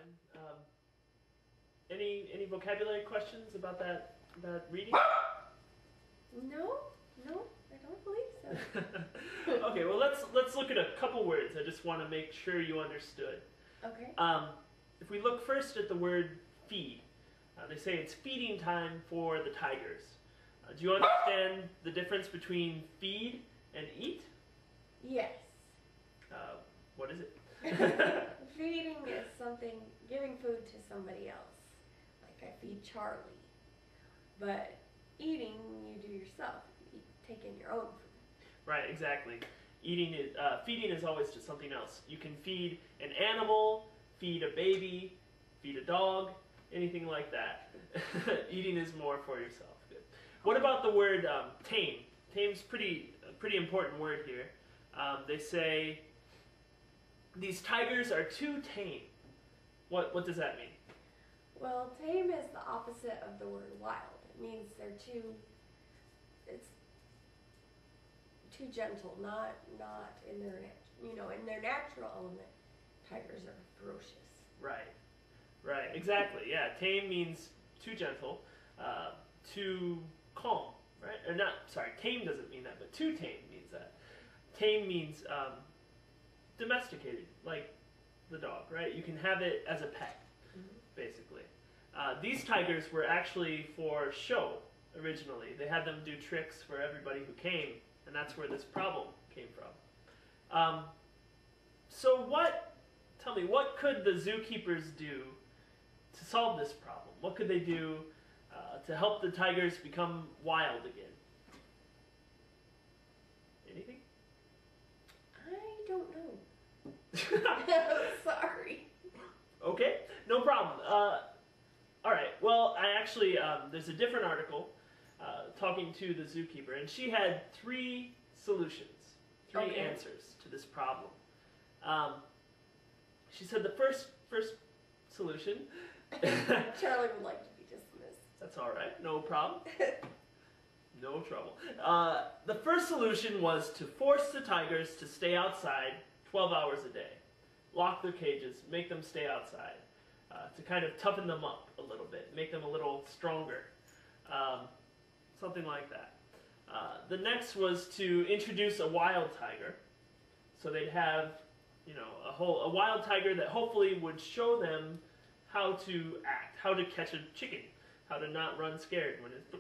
time. Any vocabulary questions about that reading? No, I don't believe so. Okay, well let's look at a couple words. I just want to make sure you understood. Okay. If we look first at the word feed, they say it's feeding time for the tigers. Do you understand the difference between feed and eat? Yes. What is it? Feeding is something, giving food to somebody else. Like I feed Charlie. But eating, you do yourself. You take in your own food. Right, exactly. Feeding is always just something else. You can feed an animal, feed a baby, feed a dog, anything like that. Eating is more for yourself. Good. What about the word tame? Tame's a pretty important word here. They say these tigers are too tame. What does that mean? Well, tame is the opposite of the word wild. It means it's too gentle, not in their in their natural element. Tigers are ferocious. Right, exactly. Yeah, tame means too gentle, too calm, right? Or not, sorry, tame doesn't mean that, but too tame means that. Tame means domesticated, like the dog, right? You can have it as a pet, basically. These tigers were actually for show originally. They had them do tricks for everybody who came, and that's where this problem came from. Tell me, what could the zookeepers do to solve this problem? What could they do to help the tigers become wild again? Anything? I don't know. Sorry. Okay, no problem. All right, well, I actually, there's a different article talking to the zookeeper, and she had three solutions, three answers to this problem. She said the first solution... Charlie would like to be dismissed. That's all right, no problem. No trouble. The first solution was to force the tigers to stay outside 12 hours a day. Lock their cages, make them stay outside, to kind of toughen them up a little bit, make them a little stronger. Something like that. The next was to introduce a wild tiger. So they'd have, a wild tiger that hopefully would show them how to act, how to catch a chicken, how to not run scared when it's or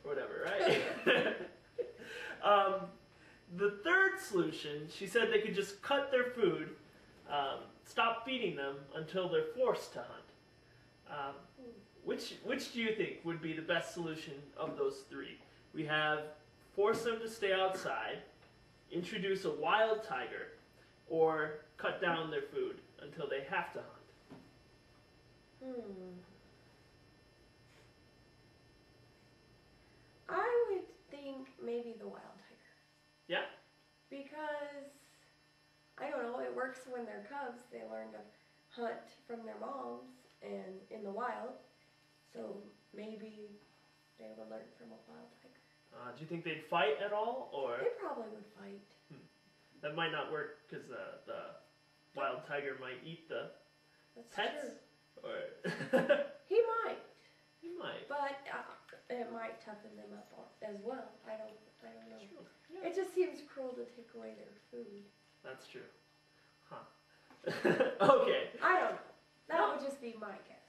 whatever, right? The third solution, she said they could just cut their food, stop feeding them until they're forced to hunt. Which do you think would be the best solution of those three? We have force them to stay outside, introduce a wild tiger, or cut down their food until they have to hunt. I would think maybe the wild tiger. Yeah? Because, I don't know, it works when they're cubs. They learn to hunt from their moms and in the wild. So maybe they would learn from a wild tiger. Do you think they'd fight at all, or? They probably would fight. That might not work because the wild tiger might eat the That's pets. True. Or He might. he might. But it might toughen them up as well. I don't know. True. Yeah. It just seems cruel to take away their food. That's true. Huh. Okay. I don't know. That would just be my guess.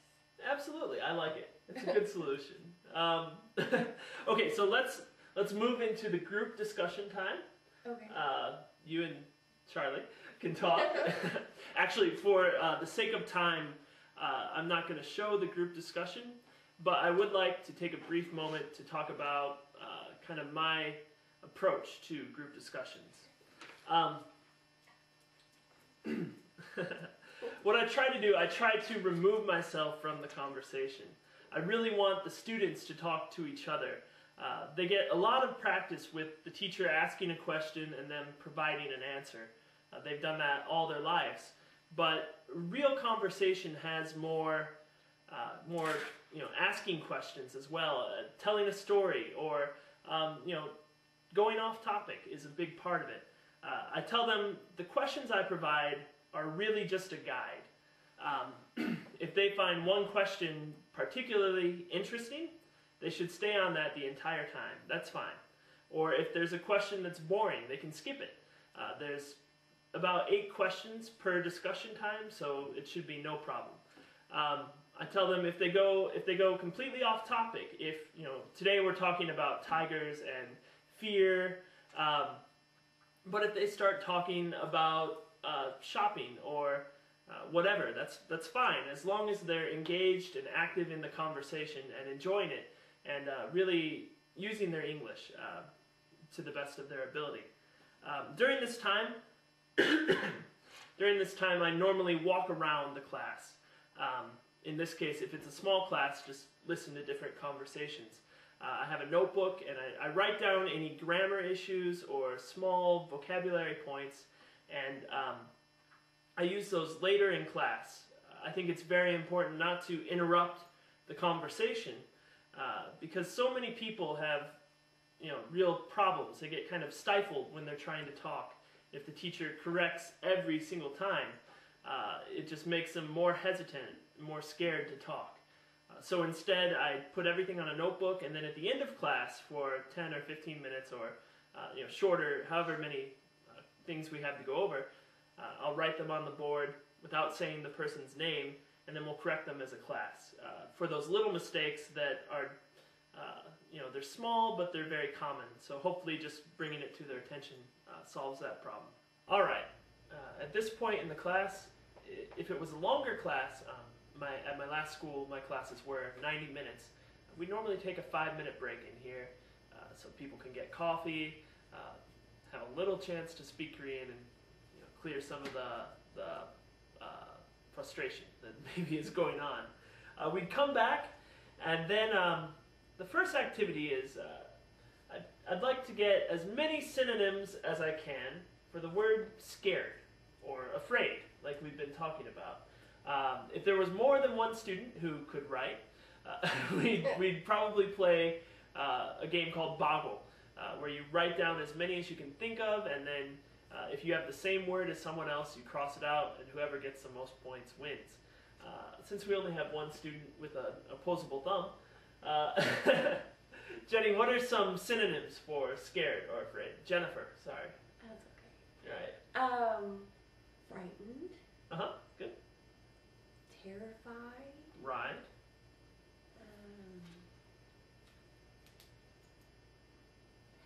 Absolutely, I like it. It's a good solution. Okay, so let's move into the group discussion time. Okay. You and Charlie can talk. Actually, for the sake of time, I'm not going to show the group discussion, but I would like to take a brief moment to talk about kind of my approach to group discussions. What I try to do, I try to remove myself from the conversation. I really want the students to talk to each other. They get a lot of practice with the teacher asking a question and then providing an answer. They've done that all their lives. But real conversation has more asking questions as well, telling a story, or going off topic is a big part of it. I tell them the questions I provide are really just a guide. they find one question particularly interesting, they should stay on that the entire time. That's fine. Or if there's a question that's boring, they can skip it. There's about 8 questions per discussion time, so it should be no problem. I tell them if they go completely off topic, if today we're talking about tigers and fear, but if they start talking about shopping or whatever, that's fine, as long as they're engaged and active in the conversation and enjoying it and really using their English to the best of their ability. During this time, I normally walk around the class. In this case, if it's a small class, just listen to different conversations. I have a notebook and I write down any grammar issues or small vocabulary points, and I use those later in class. I think it's very important not to interrupt the conversation because so many people have real problems. They get kind of stifled when they're trying to talk. If the teacher corrects every single time, it just makes them more hesitant, more scared to talk. So instead, I put everything on a notebook, and then at the end of class for 10 or 15 minutes or shorter, however many things we have to go over, I'll write them on the board without saying the person's name, and then we'll correct them as a class. For those little mistakes that are, they're small, but they're very common. So hopefully just bringing it to their attention solves that problem. All right. At this point in the class, if it was a longer class, at my last school, my classes were 90 minutes. We normally take a 5-minute break in here so people can get coffee, have a little chance to speak Korean, and clear some of the frustration that maybe is going on. We'd come back, and then the first activity is I'd like to get as many synonyms as I can for the word scared or afraid, like we've been talking about. If there was more than one student who could write, we'd probably play a game called Boggle, where you write down as many as you can think of, and then if you have the same word as someone else, you cross it out, and whoever gets the most points wins. Since we only have one student with an opposable thumb, Jenny, what are some synonyms for scared or afraid? Jennifer, sorry. That's okay. All right. Frightened. Uh-huh, good. Terrified. Right.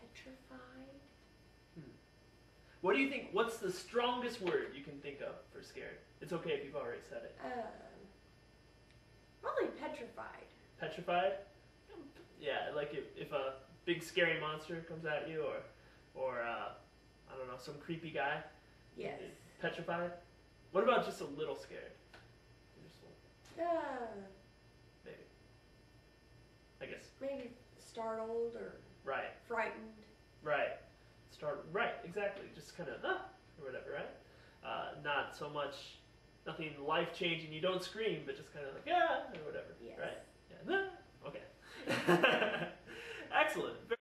Petrified. What do you think, what's the strongest word you can think of for scared? It's okay if you've already said it. Probably petrified. Petrified? Yeah, like if a big scary monster comes at you, or I don't know, some creepy guy. Yes. Petrified? What about just a little scared? Maybe. I guess. Maybe startled or right. Frightened. Right. Right, exactly. Just kind of, or whatever, right? Not so much, nothing life-changing. You don't scream, but just kind of like, or whatever. Yes. Right? Yeah. Okay.